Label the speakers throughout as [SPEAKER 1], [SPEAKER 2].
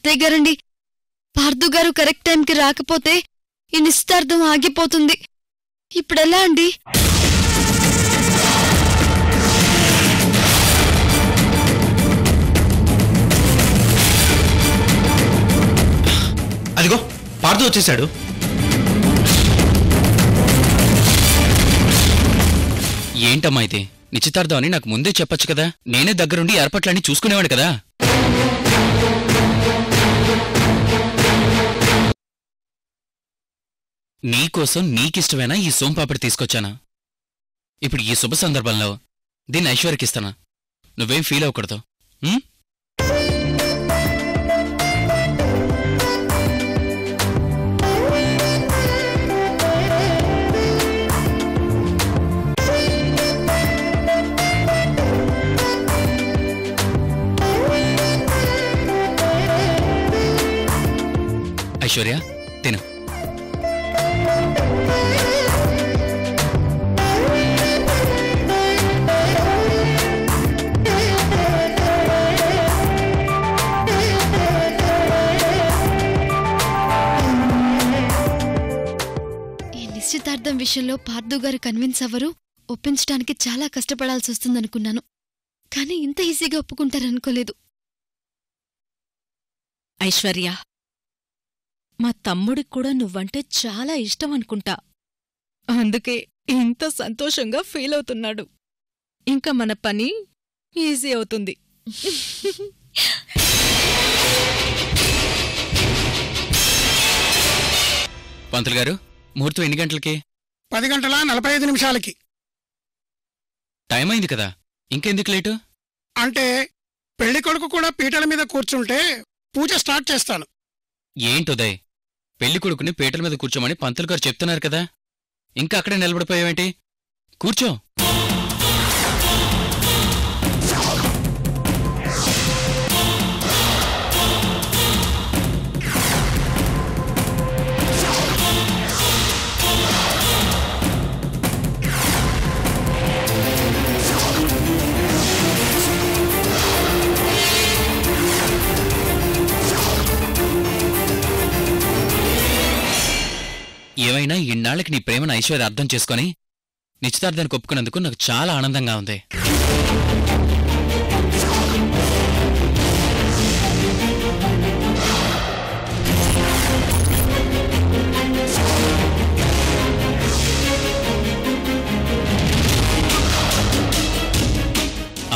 [SPEAKER 1] అత్తయ్య గారండి, పార్థు గారు కరెక్ట్ టైంకి రాకపోతే ఈ నిశ్చితార్థం ఆగిపోతుంది. ఇప్పుడెలా అండి?
[SPEAKER 2] అదిగో పార్థు వచ్చేశాడు.
[SPEAKER 3] ఏంటమ్మా ఇది? నిశ్చితార్థం అని నాకు ముందే చెప్పొచ్చు కదా. నేనే దగ్గరుండి ఏర్పాట్లన్నీ చూసుకునేవాడు కదా. నీకోసం నీకిష్టమైన ఈ సోంపాపిడి తీసుకొచ్చానా? ఇప్పుడు ఈ శుభ సందర్భంలో దీన్ని ఐశ్వర్యకిస్తానా? నువ్వేం ఫీల్ అవ్వకూడదు. ఐశ్వర్య తిను.
[SPEAKER 1] నిశ్చితార్థం విషయంలో పార్థు గారు కన్విన్స్ అవ్వరు, ఒప్పించడానికి చాలా కష్టపడాల్సి వస్తుందనుకున్నాను. కానీ ఇంత ఈజీగా ఒప్పుకుంటారనుకోలేదు.
[SPEAKER 4] ఐశ్వర్య, మా తమ్ముడికి కూడా నువ్వంటే చాలా ఇష్టం అనుకుంటా. అందుకే ఇంత సంతోషంగా ఫీల్ అవుతున్నాడు. ఇంకా మన పని ఈజీ అవుతుంది.
[SPEAKER 3] పంతులు గారు, ముహూర్తం ఎన్ని గంటలకి?
[SPEAKER 5] 10:45
[SPEAKER 3] టైం అయింది కదా, ఇంకెందుకు లేటు?
[SPEAKER 5] అంటే పెళ్లి కొడుకు కూడా పీటల మీద కూర్చుంటే పూజ స్టార్ట్ చేస్తాను.
[SPEAKER 3] ఏంటుదయ్, పెళ్లి కొడుకుని పీటల మీద కూర్చోమని పంతులు గారు చెప్తున్నారు కదా, ఇంకా అక్కడే నిలబడిపోయావేంటి? కూర్చో. ఏమైనా ఇన్నాళ్ళకి నీ ప్రేమను ఐశ్వర్య అర్థం చేసుకొని నిశ్చితార్థానికి ఒప్పుకున్నందుకు నాకు చాలా ఆనందంగా ఉంది.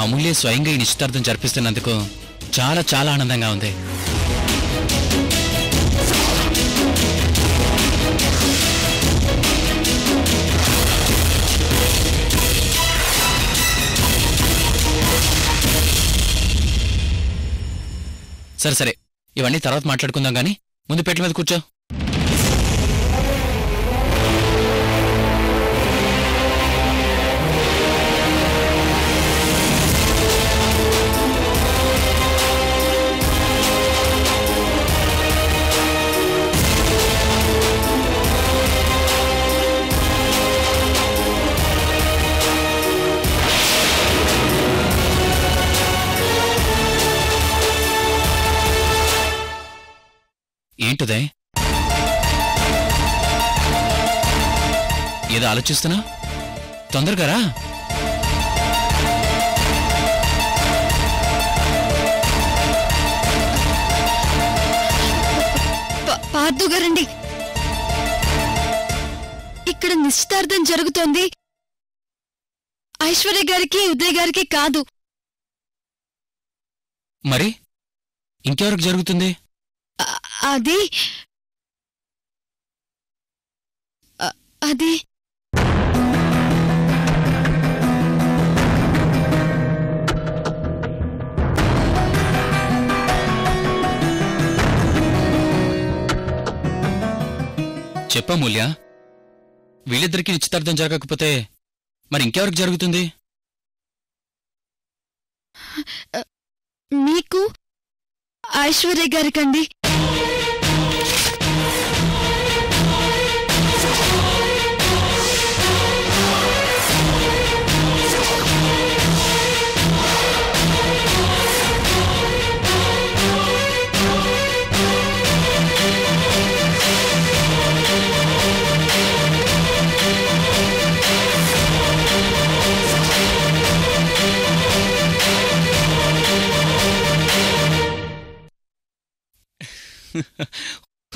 [SPEAKER 3] అమూల్య స్వయంగా ఈ నిశ్చితార్థం జరిపిస్తున్నందుకు చాలా చాలా ఆనందంగా ఉంది. సరే సరే, ఇవన్నీ తర్వాత మాట్లాడుకుందాం గాని ముందు పీటల మీద కూర్చో. ఏంటుదే, ఏదో ఆలోచిస్తున్నా? తొందరగా రా.
[SPEAKER 1] పార్థు గారండి, ఇక్కడ నిశ్చితార్థం జరుగుతోంది ఐశ్వర్య గారికి ఉదయ్ గారికి కాదు.
[SPEAKER 3] మరి ఇంకెవరికి జరుగుతుంది?
[SPEAKER 1] అది అది
[SPEAKER 3] చెప్పమూల్య, వీళ్ళిద్దరికీ నిశ్చితార్థం జరగకపోతే మరి ఇంకెవరికి జరుగుతుంది?
[SPEAKER 1] మీకు ఐశ్వర్య గారికండి.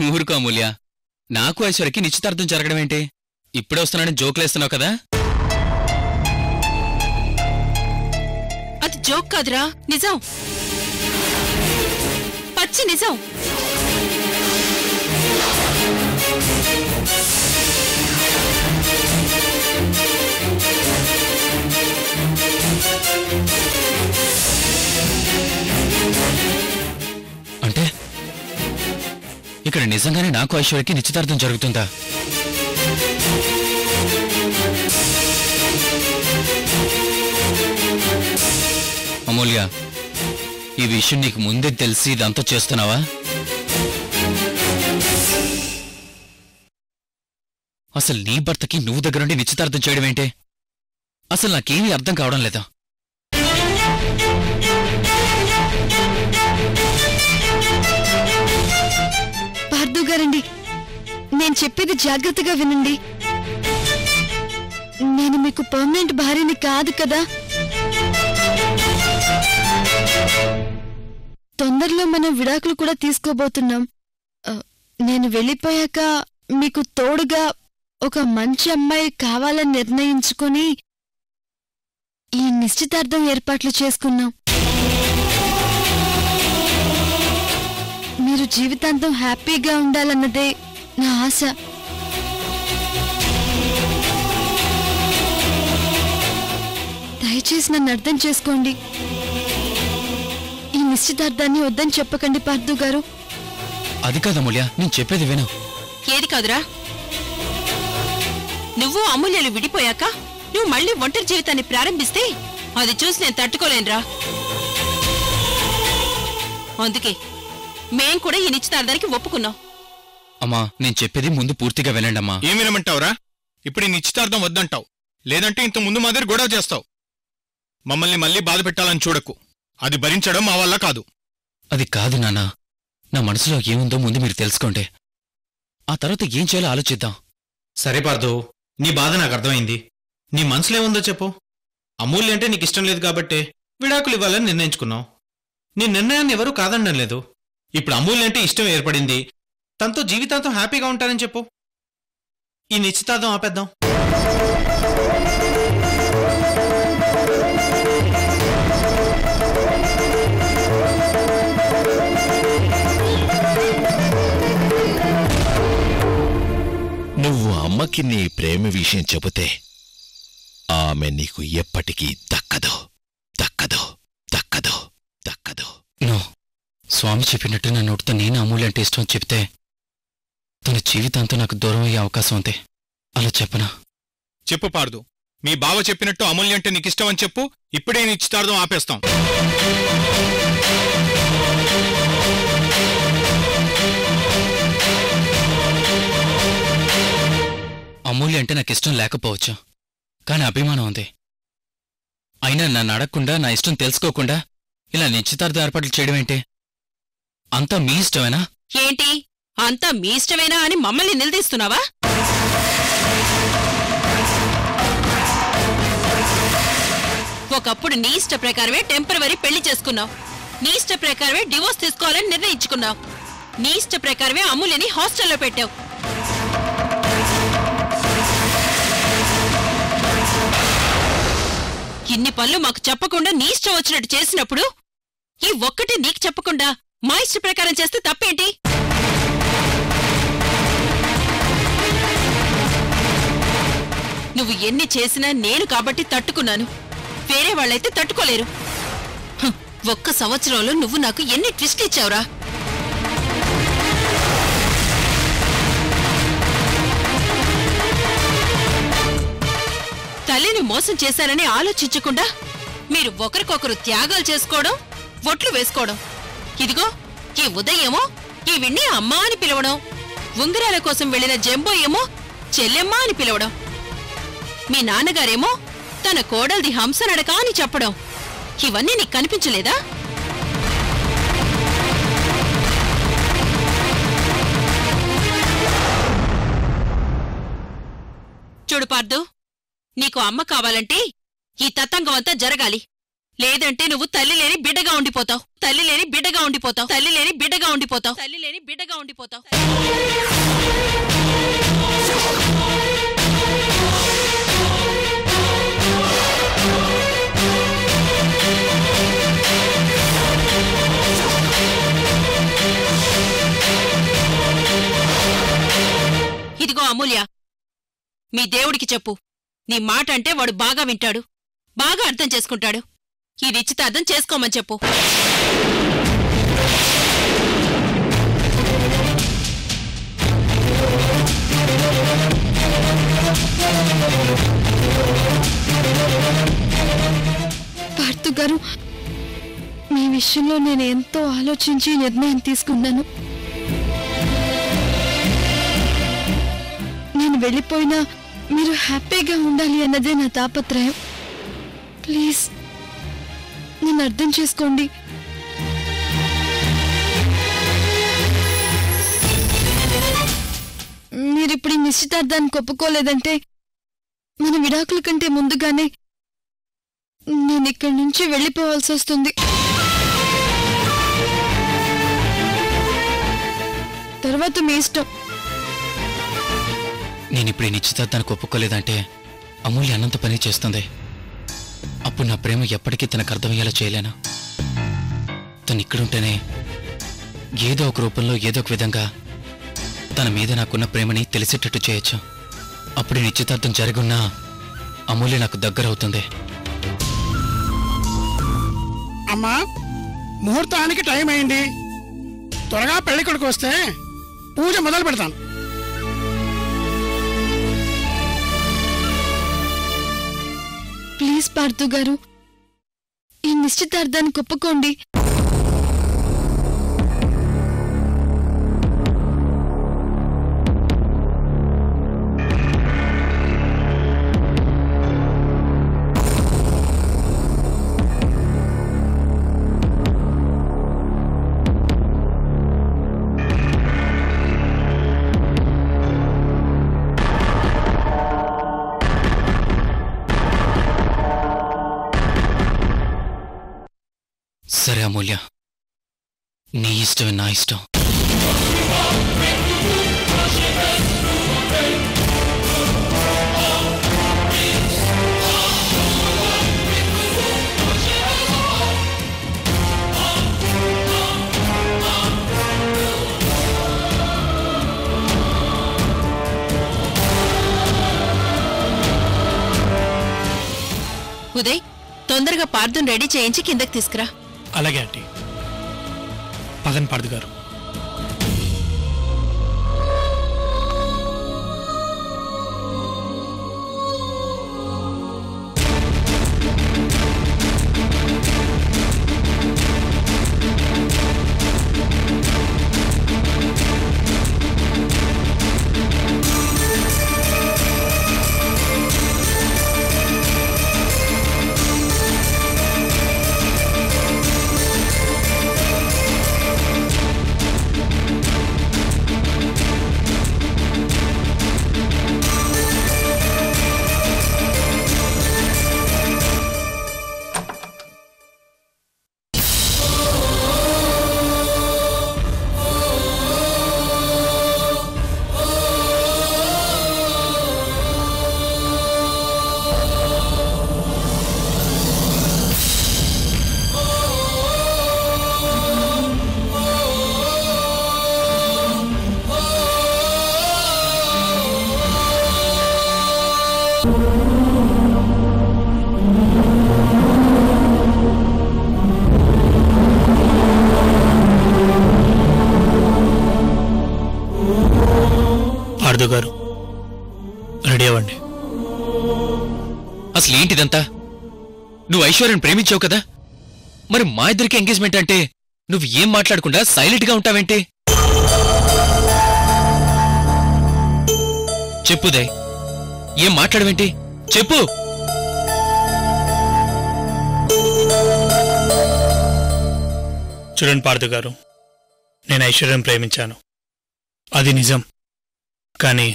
[SPEAKER 3] ఊరుకో అమూల్య, నాకు ఐశ్వర్యకి నిశ్చితార్థం జరగడమేంటి? ఇప్పుడే వస్తున్నానని జోకులేస్తున్నావు కదా?
[SPEAKER 4] అది జోక్ కాదురా, నిజం, పచ్చి నిజం.
[SPEAKER 3] అంటే ఇక్కడ నిజంగానే నాకు ఐశ్వర్యకి నిశ్చితార్థం జరుగుతుందా? అమూల్య, ఈ విషయం నీకు ముందే తెలిసి ఇదంతా చేస్తున్నావా? అసలు నీ భర్తకి నువ్వు దగ్గరుండి నిశ్చితార్థం చేయడం ఏంటే? అసలు నాకేమీ అర్థం కావడం లేదా?
[SPEAKER 1] పార్థు గారండి, నేను చెప్పేది జాగ్రత్తగా వినండి. నేను మీకు పర్మనెంట్ భార్యని కాదు కదా. తొందరలో మనం విడాకులు కూడా తీసుకోబోతున్నాం. నేను వెళ్ళిపోయాక మీకు తోడుగా ఒక మంచి అమ్మాయి కావాలని నిర్ణయించుకుని ఈ నిశ్చితార్థం ఏర్పాట్లు చేసుకున్నాం. మీరు జీవితాంతం హ్యాపీగా ఉండాలన్నదే నా ఆశ. దయచేసి నన్ను అర్థం చేసుకోండి. ఈ నిశ్చితార్థాన్ని వద్దని చెప్పకండి పార్థు గారు.
[SPEAKER 3] అది కాదమూల్య, నేను చెప్పేది విను.
[SPEAKER 4] ఏది కాదురా, నువ్వు అమూల్యలు విడిపోయాక నువ్వు మళ్ళీ ఒంటరి జీవితాన్ని ప్రారంభిస్తే అది చూసి నేను తట్టుకోలేనురా. అందుకే మేం కూడా ఈ నిశ్చితార్థానికి ఒప్పుకున్నాం.
[SPEAKER 3] అమ్మా, నేను చెప్పేది ముందు పూర్తిగా వినండి అమ్మా.
[SPEAKER 2] ఏం వినమంటావురా? ఇప్పుడు ఈ నిశ్చితార్థం వద్దంటావు, లేదంటే ఇంత ముందు మాదిరి గొడవ చేస్తావు. మమ్మల్ని మళ్ళీ బాధ పెట్టాలని చూడకు. అది భరించడం మా వల్ల కాదు.
[SPEAKER 3] అది కాదు నాన్న, నా మనసులో ఏముందో ముందు మీరు తెలుసుకోండి. ఆ తర్వాత ఏం చేయాలో ఆలోచిద్దాం.
[SPEAKER 6] సరే పార్థు, నీ బాధ నాకు అర్థమైంది. నీ మనసులో ఏముందో చెప్పు. అమూల్య అంటే నీకు ఇష్టం లేదు కాబట్టే విడాకులు ఇవ్వాలని నిర్ణయించుకున్నావు. నీ నిర్ణయాన్ని ఎవరూ కాదనడం లేదు. ఇప్పుడు అమూల్య అంటే ఇష్టం ఏర్పడింది, తనతో జీవితాంతం హ్యాపీగా ఉంటానని చెప్పు. ఈ నిశ్చితార్థం ఆపేద్దాం.
[SPEAKER 7] నువ్వు అమ్మకి నీ ప్రేమ విషయం చెబితే ఆమె నీకు ఎప్పటికీ దక్కదు దక్కదు దక్కదు దక్కదు.
[SPEAKER 3] నో, స్వామి చెప్పినట్టు నా నోటితో నేను అమూల్య అంటే ఇష్టం చెప్తే తన జీవితాంతం నాకు దూరం అయ్యే అవకాశం ఉంది. అలా చెప్పనా?
[SPEAKER 2] చెప్పు పార్దు, మీ బావ చెప్పినట్టు అమూల్య అంటే నీకిష్టమని చెప్పు. ఇప్పుడే నిశ్చితార్థం ఆపేస్తాం.
[SPEAKER 3] అమూల్య అంటే నాకు ఇష్టం లేకపోవచ్చు, కానీ అభిమానం ఉంది. అయినా నన్ను అడగకుండా, నా ఇష్టం తెలుసుకోకుండా ఇలా నిశ్చితార్థ ఏర్పాట్లు చేయడం ఏంటి? అంతా మీ ఇష్టమేనా?
[SPEAKER 4] ఏంటి అంతా మీ ఇష్టమేనా అని మమ్మల్ని నిలదీస్తున్నావా? ఒకప్పుడు నీ ఇష్ట ప్రకారమే టెంపరవరీ పెళ్లి చేసుకున్నావు. నీ ఇష్ట ప్రకారమే డివోర్స్ తీసుకోవాలని నిర్ణయించుకున్నావు. నీ ఇష్ట ప్రకారమే అమూల్యని హాస్టల్లో పెట్టావు. ఇన్ని పనులు మాకు చెప్పకుండా నీ ఇష్టం వచ్చినట్టు చేసినప్పుడు ఈ ఒక్కటి నీకు చెప్పకుండా మా ఇష్ట ప్రకారం చేస్తే తప్పేంటి? నువ్వు ఎన్ని చేసినా నేను కాబట్టి తట్టుకున్నాను. వేరే వాళ్ళైతే తట్టుకోలేరు. ఒక్క సంవత్సరంలో నువ్వు నాకు ఎన్ని ట్విస్ట్లు ఇచ్చావురా? తల్లిని మోసం చేశానని ఆలోచించకుండా మీరు ఒకరికొకరు త్యాగాలు చేసుకోవడం, ఒట్లు వేసుకోవడం. ఇదిగో ఈ ఉదయేమో ఈ విన్ని అమ్మా అని పిలవడం, ఉంగరాల కోసం వెళ్లిన జంబో ఏమో చెల్లెమ్మా అని పిలవడం, మీ నాన్నగారేమో తన కోడల్ది హంసనడక అని చెప్పడం. ఇవన్నీ నీకు కనిపించలేదా? చూడు పార్దు, నీకు అమ్మ కావాలంటే ఈ తతంగం అంతా జరగాలి.
[SPEAKER 8] లేదంటే నువ్వు తల్లి లేని బిడ్డగా ఉండిపోతావు. తల్లి లేని బిడ్డగా ఉండిపోతావు. తల్లి లేని బిడ్డగా ఉండిపోతావు. తల్లి లేని బిడ్డగా ఉండిపోతావు. ఇదిగో అమూల్య, మీ దేవుడికి చెప్పు. నీ మాట అంటే వాడు బాగా వింటాడు, బాగా అర్థం చేసుకుంటాడు. ఈ నిశ్చితార్థం చేసుకోమని చెప్పు.
[SPEAKER 1] పార్థు గారు, మీ విషయంలో నేను ఎంతో ఆలోచించి నిర్ణయం తీసుకున్నాను. నేను వెళ్ళిపోయినా మీరు హ్యాపీగా ఉండాలి అన్నదే నా తాపత్రయం. ప్లీజ్ నన్ను అర్థం చేసుకోండి. మీరిప్పుడు ఈ నిశ్చితార్థానికి ఒప్పుకోలేదంటే మన విడాకుల కంటే ముందుగానే నేను ఇక్కడి నుంచి వెళ్ళిపోవాల్సి వస్తుంది. తర్వాత మీ ఇష్టం.
[SPEAKER 3] నేనిప్పుడు ఈ నిశ్చితార్థానికి ఒప్పుకోలేదంటే అమూల్య అనంత పని చేస్తుంది. అప్పుడు నా ప్రేమ ఎప్పటికీ తనకు అర్థమయ్యేలా చేయలేను. తను ఇక్కడుంటేనే ఏదో ఒక రూపంలో ఏదో ఒక విధంగా తన మీద నాకున్న ప్రేమని తెలిసేటట్టు చేయొచ్చు. అప్పుడు నిశ్చితార్థం జరుగున్నా అమూల్య నాకు దగ్గరవుతుంది.
[SPEAKER 5] అమ్మా, ముహూర్తానికి టైం అయింది. త్వరగా పెళ్లి కొడుకు వస్తే పూజ మొదలు పెడతాను.
[SPEAKER 1] ప్లీజ్ పార్థు గారు, ఈ నిశ్చితార్థానికి ఒప్పుకోండి.
[SPEAKER 3] సరే అమూల్య, నీ ఇష్టమే నా ఇష్టం.
[SPEAKER 8] ఉదయ్, తొందరగా పార్థుని రెడీ చేయించి కిందకి తీసుకురా.
[SPEAKER 9] అలాగే ఆంటీ. పదండి పార్థు గారు. పార్థు గారు, రెడీ అవ్వండి.
[SPEAKER 3] అసలు ఏంటిదంతా? నువ్వు ఐశ్వర్యను ప్రేమించావు కదా, మరి మా ఇద్దరికి ఎంగేజ్మెంట్ అంటే నువ్వు ఏం మాట్లాడకుండా సైలెంట్ గా ఉంటావేంటి? చెప్పుదే, ఏం మాట్లాడవేంటి? చెప్పు.
[SPEAKER 9] చూడండి పార్థు గారు, నేను ఐశ్వర్యం ప్రేమించాను, అది నిజం. కానీ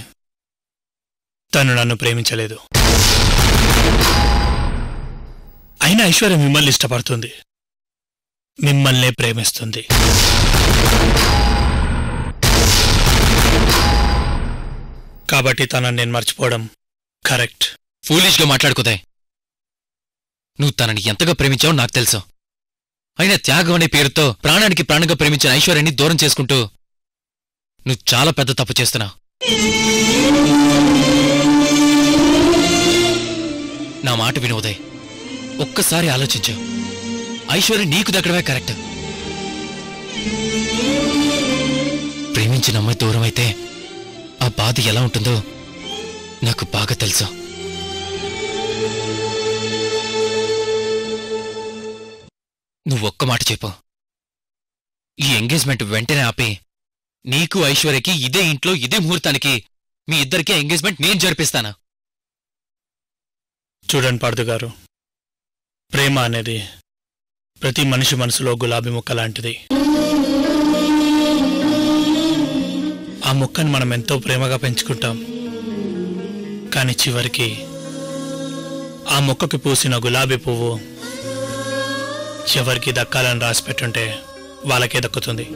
[SPEAKER 9] తను నన్ను ప్రేమించలేదు. అయినా ఐశ్వర్య మిమ్మల్ని ఇష్టపడుతుంది, మిమ్మల్నే ప్రేమిస్తుంది. కాబట్టి తనని నేను మర్చిపోవడం కరెక్ట్.
[SPEAKER 3] ఫూలిష్గా మాట్లాడుకోదాయ్. నువ్వు తనని ఎంతగా ప్రేమించావో నాకు తెలుసు. అయినా త్యాగం అనే పేరుతో ప్రాణానికి ప్రాణంగా ప్రేమించిన ఐశ్వర్యాన్ని దూరం చేసుకుంటూ నువ్వు చాలా పెద్ద తప్పు చేస్తున్నావు. నా మాట విను ఉదయ్. ఒక్కసారి ఆలోచించు. ఐశ్వర్య నీకు దక్కడమే కరెక్ట్. ప్రేమించిన అమ్మాయి దూరం అయితే ఆ బాధ ఎలా ఉంటుందో నాకు బాగా తెలుసు. నువ్వొక్క మాట చెప్పు. ఈ ఎంగేజ్మెంట్ వెంటనే ఆపి నీకు ఐశ్వర్యకి ఇదే ఇంట్లో ఇదే ముహూర్తానికి మీ ఇద్దరికీ ఎంగేజ్మెంట్ నేను జరిపిస్తానా?
[SPEAKER 9] చూడండి పార్థు, ప్రేమ అనేది ప్రతి మనిషి మనసులో గులాబీ మొక్క లాంటిది. ఆ మొక్కను మనం ఎంతో ప్రేమగా పెంచుకుంటాం. కానీ చివరికి ఆ మొక్కకి పూసిన గులాబీ పువ్వు ఎవరికి దక్కాలని రాసి పెట్టుంటే వాళ్ళకే దక్కుతుంది.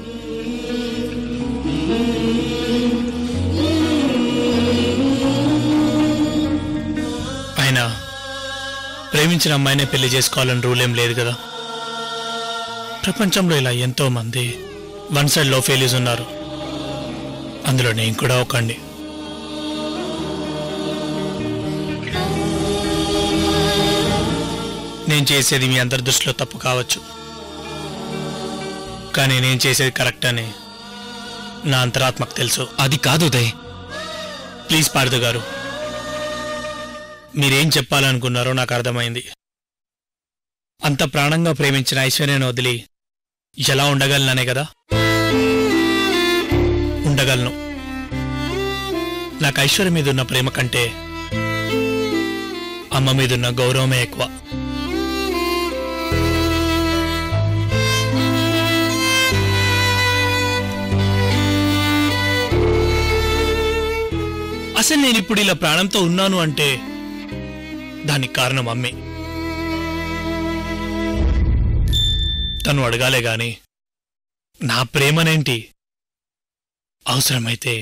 [SPEAKER 9] అయినా ప్రేమించిన అమ్మాయినే పెళ్లి చేసుకోవాలని రూల్ ఏం లేదు కదా. ప్రపంచంలో ఇలా ఎంతో మంది వన్ సైడ్ లవ్ ఫెయిల్యూస్ ఉన్నారు. అందులో నేను కూడా ఒకండి. నేను చేసేది మీ అందరి దృష్టిలో తప్పు కావచ్చు, కానీ నేను చేసేది కరెక్ట్ అని నా అంతరాత్మకు తెలుసు.
[SPEAKER 3] అది కాదు ఉదయ్.
[SPEAKER 9] ప్లీజ్ పార్థు గారు, మీరేం చెప్పాలనుకున్నారో నాకు అర్థమైంది. అంత ప్రాణంగా ప్రేమించిన ఐశ్వర్యను వదిలి ఎలా ఉండగలననే కదా. ఉండగలను. నాకు ఐశ్వర్య మీదున్న ప్రేమ కంటే అమ్మ మీదున్న గౌరవమే ఎక్కువ. అసలు నేను ఇప్పుడు ఇలా ప్రాణంతో ఉన్నాను అంటే దానికి కారణం అమ్మే. తను అడగాలే గాని నా ప్రేమనేంటి, అవసరమైతే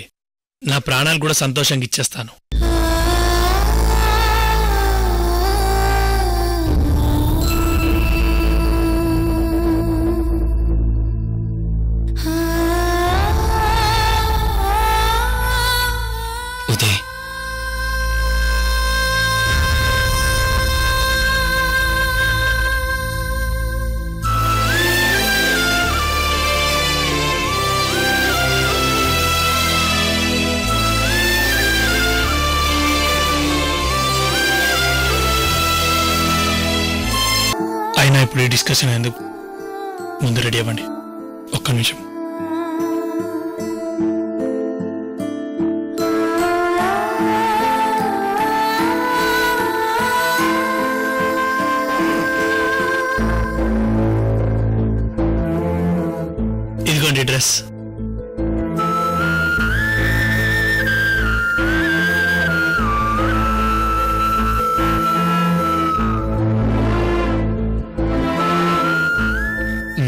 [SPEAKER 9] నా ప్రాణాలు కూడా సంతోషంగా ఇచ్చేస్తాను.
[SPEAKER 3] ఉదయ్,
[SPEAKER 9] అయినా ఇప్పుడు ఈ డిస్కషన్ ఎందుకు, ముందు రెడీ అవ్వండి. ఒక్క నిమిషం. ఇదిగోండి డ్రెస్.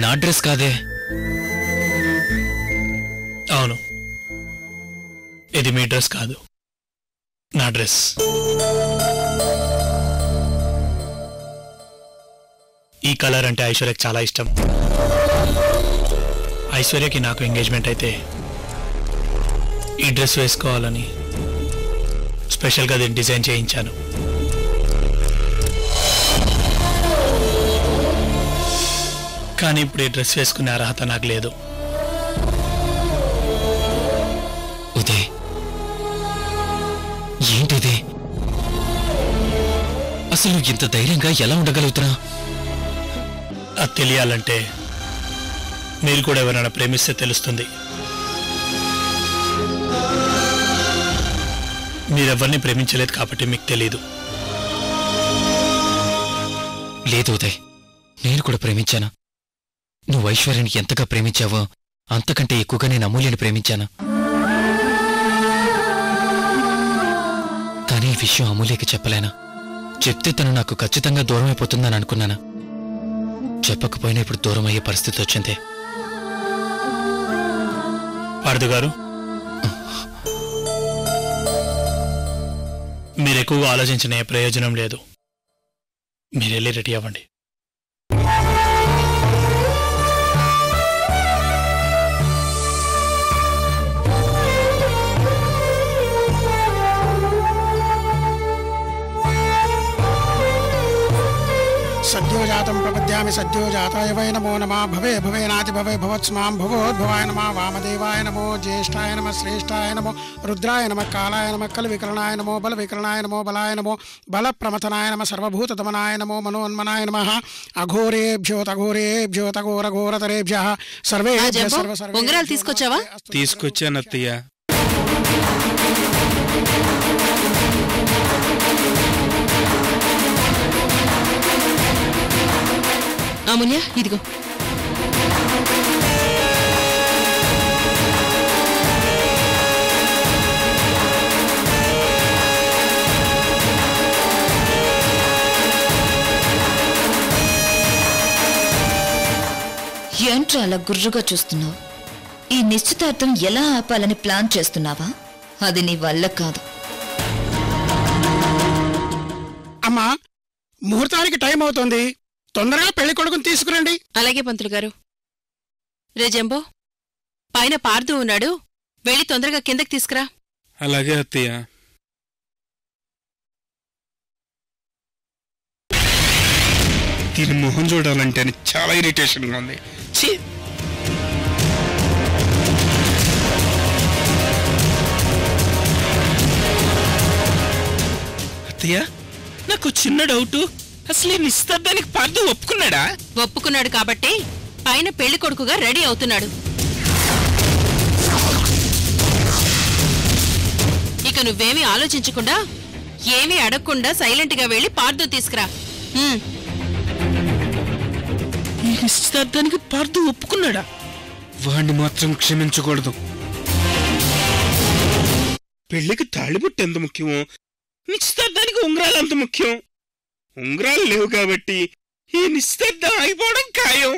[SPEAKER 3] నా డ్రెస్ కాదే.
[SPEAKER 9] అవును, ఇది మీ డ్రెస్ కాదు, నా డ్రెస్. ఈ కలర్ అంటే ఐశ్వర్యకి చాలా ఇష్టం. ఐశ్వర్యకి నాకు ఎంగేజ్మెంట్ అయితే ఈ డ్రెస్ వేసుకోవాలని స్పెషల్గా దీన్ని డిజైన్ చేయించాను. కానీ ఇప్పుడు ఈ డ్రెస్ వేసుకునే అర్హత నాకు లేదు.
[SPEAKER 3] ఉదయ్, ఏంటిది? అసలు ఇంత ధైర్యంగా ఎలా ఉండగలుగుతున్నా?
[SPEAKER 9] అది తెలియాలంటే మీరు కూడా ఎవరైనా ప్రేమిస్తే తెలుస్తుంది. మీరెవరిని ప్రేమించలేదు కాబట్టి మీకు తెలీదు.
[SPEAKER 3] లేదు ఉదయ్, నేను కూడా ప్రేమించాను. నువ్వు ఐశ్వర్యాన్ని ఎంతగా ప్రేమించావో అంతకంటే ఎక్కువగా నేను అమూల్యని ప్రేమించాను. కానీ ఈ విషయం అమూల్యకి చెప్పలేను. చెప్తే తను నాకు ఖచ్చితంగా దూరం అయిపోతుందని అనుకున్నాను. చెప్పకపోయినా ఇప్పుడు దూరం అయ్యే పరిస్థితి వచ్చింది.
[SPEAKER 9] పార్థు గారు, మీరెక్కువగా ఆలోచించిన ప్రయోజనం లేదు. మీరెళ్ళి రెడీ అవ్వండి.
[SPEAKER 5] సద్యోజాతం ప్రపద్యామి సద్యోజాతాయ వై నమో నమః. భవే భవేనాతి భవే భవత్స్మాం భవోద్భవాయ నమః. వామదేవాయ నమో జ్యేష్ఠాయ నమః శ్రేష్ఠాయ నమో రుద్రాయ నమః కాలాయ నమః కలవికరణాయ నమో బలవికరణాయ నమో బలాయ నమో బలప్రమథనాయ నమః సర్వభూతదమనాయ నమో మనోన్మనాయ నమః. అఘోరేభ్యోతఘోరేభ్యోతఘోరఘోరతరేభ్యః సర్వేభ్యః సర్వ
[SPEAKER 8] ఉంగరాలు తీసుకొచ్చావా?
[SPEAKER 9] తీసుకొచ్చానత్తయ్య.
[SPEAKER 8] అమూల్య, ఇదిగో.
[SPEAKER 10] ఏంట్రా అలా గుర్రుగా చూస్తున్నావు? ఈ నిశ్చితార్థం ఎలా ఆపాలని ప్లాన్ చేస్తున్నావా? అది నీ వల్ల కాదు.
[SPEAKER 5] అమ్మా, ముహూర్తానికి టైం అవుతోంది. తొందరగా పెళ్లి కొడుకుని తీసుకురండి.
[SPEAKER 8] అలాగే పంతులు గారు. రే జంబో, పైన పార్థు ఉన్నాడు, వెళ్ళి తొందరగా కిందకి తీసుకురా.
[SPEAKER 9] అలాగే అత్తయ్య. దీని మొహం చూడాలంటే చాలా ఇరిటేషన్గా ఉంది. అత్తయ్య, నాకు చిన్న డౌట్. అసలు నిశ్చితార్థానికి పార్థు ఒప్పుకున్నాడా?
[SPEAKER 8] ఒప్పుకున్నాడు కాబట్టి పైన పెళ్లి కొడుకుగా రెడీ అవుతున్నాడు. ఇక నువ్వేమీ ఆలోచించకుండా, ఏమీ అడగకుండా సైలెంట్గా వెళ్ళి పార్థు తీసుకురా.
[SPEAKER 9] ఈ నిశ్చితార్థానికి పార్థు ఒప్పుకున్నాడా? వాణ్ణి మాత్రం క్షమించకూడదు. పెళ్లికి తాళిబొట్టు ఎంత ముఖ్యమో, నిశ్చితార్థానికి ఉంగరాలు అంత ముఖ్యం. ఉంగరాలు లేవు కాబట్టి ఈ నిశ్చితార్థం అయిపోవడం ఖాయం.